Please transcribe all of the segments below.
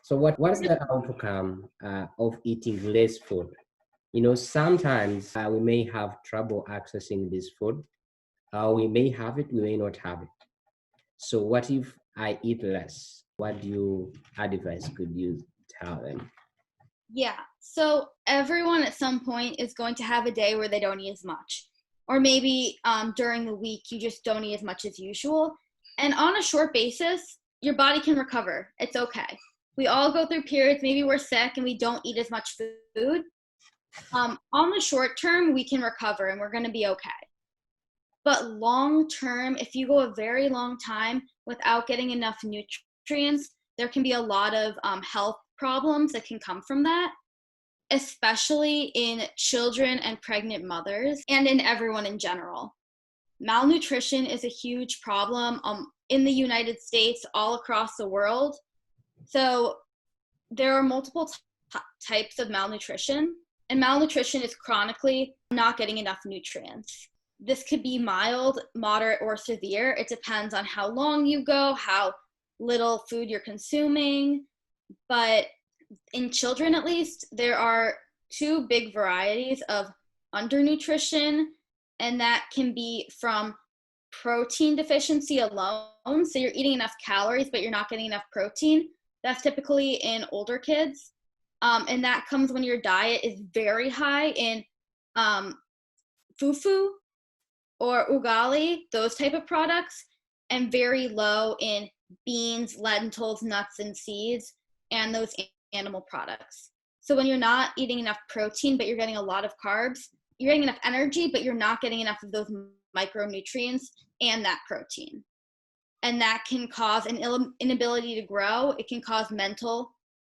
So what's the outcome of eating less food? You know, sometimes we may have trouble accessing this food. We may have it, we may not have it. So what if I eat less? What do you advise? Could you tell them? Yeah. So everyone at some point is going to have a day where they don't eat as much. Or maybe during the week, you just don't eat as much as usual. And on a short basis, your body can recover. It's okay. We all go through periods, maybe we're sick and we don't eat as much food. On the short term, we can recover and we're going to be okay. But long term, if you go a very long time without getting enough nutrients, there can be a lot of health problems that can come from that, especially in children and pregnant mothers and in everyone in general. Malnutrition is a huge problem in the United States, all across the world. So there are multiple types of malnutrition, and malnutrition is chronically not getting enough nutrients. This could be mild, moderate, or severe. It depends on how long you go, how little food you're consuming. But in children, at least, there are two big varieties of undernutrition, and that can be from protein deficiency alone. So you're eating enough calories, but you're not getting enough protein. That's typically in older kids. And that comes when your diet is very high in fufu or ugali, those type of products, and very low in beans, lentils, nuts, and seeds, and those animal products. So when you're not eating enough protein, but you're getting a lot of carbs, you're getting enough energy, but you're not getting enough of those micronutrients and that protein. And that can cause an inability to grow. It can cause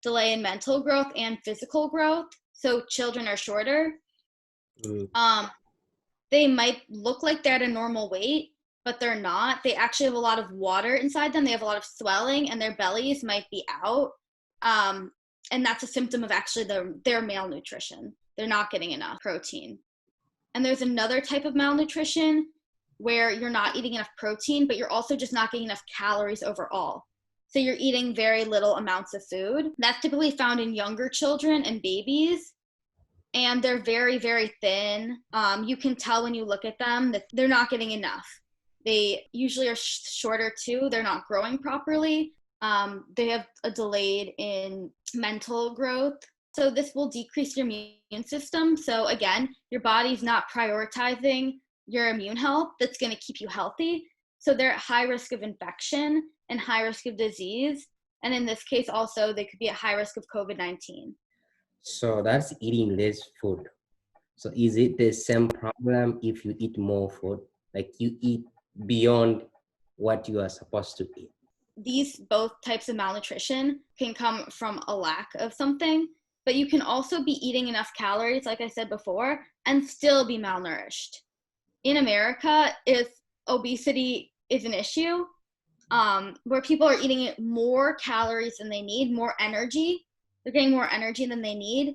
delay in mental growth and physical growth. So children are shorter. They might look like they're at a normal weight, but they're not. They actually have a lot of water inside them. They have a lot of swelling, and their bellies might be out. And that's a symptom of actually their malnutrition. They're not getting enough protein. And there's another type of malnutrition where you're not eating enough protein, but you're also just not getting enough calories overall. So you're eating very little amounts of food. That's typically found in younger children and babies. And they're very, very thin. You can tell when you look at them that they're not getting enough. They usually are shorter too. They're not growing properly. They have a delayed in mental growth. So this will decrease your immune system. So again, your body's not prioritizing your immune health that's going to keep you healthy. So they're at high risk of infection and high risk of disease. And in this case also, they could be at high risk of COVID-19. So that's eating less food. So is it the same problem if you eat more food? Like you eat beyond what you are supposed to eat? These both types of malnutrition can come from a lack of something, but you can also be eating enough calories, like I said before, and still be malnourished. In America, if obesity is an issue, where people are eating more calories than they need, more energy, they're getting more energy than they need,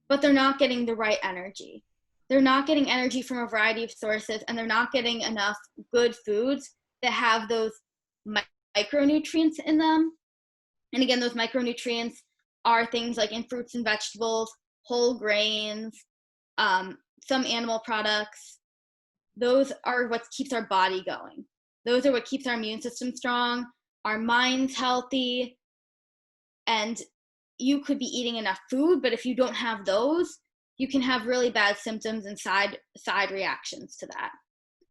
but they're not getting the right energy. They're not getting energy from a variety of sources, and they're not getting enough good foods that have those micronutrients in them. And again, those micronutrients are things like in fruits and vegetables, whole grains, some animal products. Those are what keeps our body going. Those are what keeps our immune system strong, our minds healthy. And you could be eating enough food, but if you don't have those, you can have really bad symptoms and side reactions to that.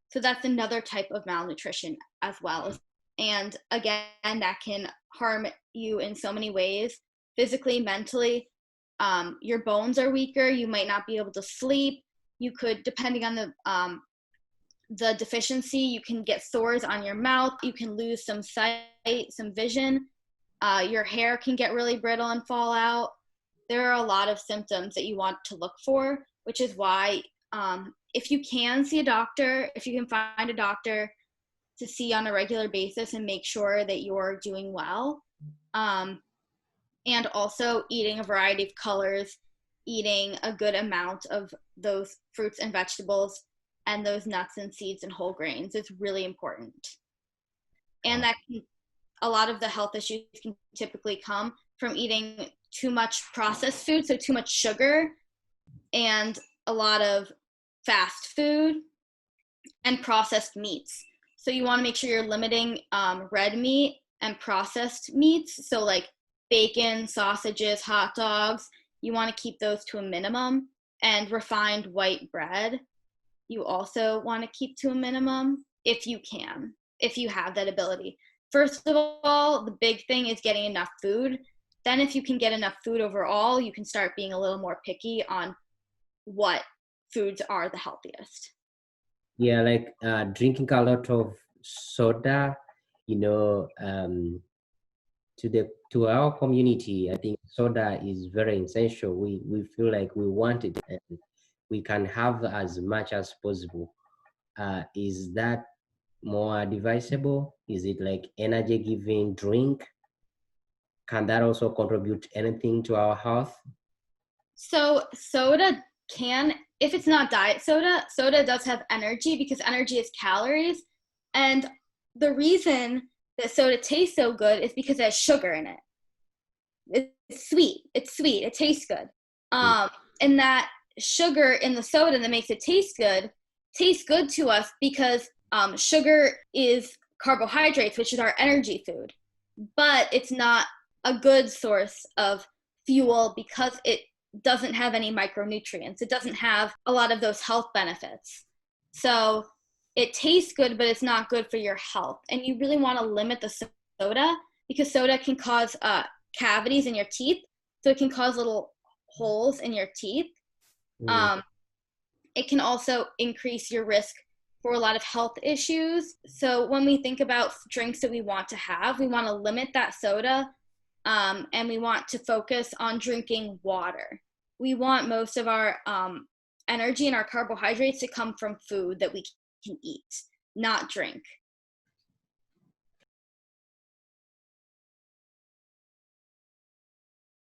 So that's another type of malnutrition as well. And again, that can harm you in so many ways, physically, mentally. Your bones are weaker. You might not be able to sleep. You could, depending on the deficiency, you can get sores on your mouth. You can lose some sight, some vision. Your hair can get really brittle and fall out. There are a lot of symptoms that you want to look for, which is why if you can see a doctor, if you can find a doctor to see on a regular basis and make sure that you're doing well, and also eating a variety of colors, eating a good amount of those fruits and vegetables and those nuts and seeds and whole grains is really important. And that can a lot of the health issues can typically come from eating too much processed food, so too much sugar and a lot of fast food and processed meats. So you want to make sure you're limiting red meat and processed meats. So like bacon, sausages, hot dogs, you want to keep those to a minimum. And refined white bread, you also want to keep to a minimum if you can, if you have that ability. First of all, the big thing is getting enough food. Then if you can get enough food overall, you can start being a little more picky on what foods are the healthiest. Yeah, like drinking a lot of soda, you know, to our community, I think soda is very essential. We feel like we want it and we can have as much as possible. Is that more advisable? Is it like energy giving drink? Can that also contribute anything to our health? So soda can, if it's not diet soda, soda does have energy because energy is calories. And the reason that soda tastes so good is because it has sugar in it. It's sweet. It's sweet. It tastes good. And that sugar in the soda that makes it tastes good to us because sugar is carbohydrates, which is our energy food. But it's not a good source of fuel because it doesn't have any micronutrients. It doesn't have a lot of those health benefits. So it tastes good, but it's not good for your health. And you really want to limit the soda because soda can cause cavities in your teeth. So it can cause little holes in your teeth. It can also increase your risk for a lot of health issues. So when we think about drinks that we want to have, we want to limit that soda and we want to focus on drinking water. We want most of our energy and our carbohydrates to come from food that we can eat, not drink.